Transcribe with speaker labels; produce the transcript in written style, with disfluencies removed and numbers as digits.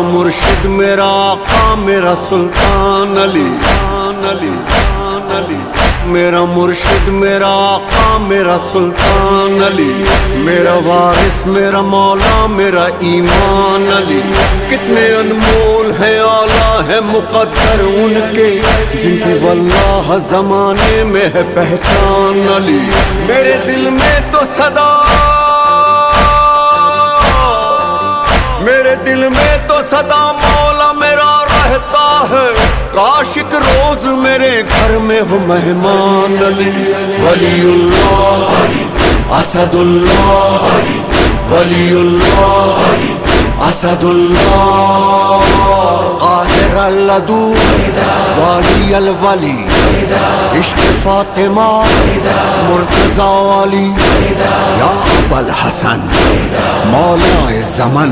Speaker 1: मुर्शिद मेरा आका मेरा सुल्तान अली, अली, अली। मेरा मुर्शिद मेरा आका मेरा सुल्तान अली, मेरा वारिस मेरा मौला मेरा ईमान अली। कितने अनमोल है आला है मुक़द्दर उनके, जिनकी वल्लाह ज़माने में है पहचान अली। मेरे दिल में तो सदा, मेरे दिल में तो सदा मौला मेरा रहता है। काशिक रोज मेरे घर में हो मेहमान अली। वलीउल्लाह असदुल्लाह, वलीउल्लाह असदुल्लाह, काहिर अल्लदू वाली अल वली, इश्क फातिमा मुर्तज़ा वाली, या अबल हसन मौला ज़मन।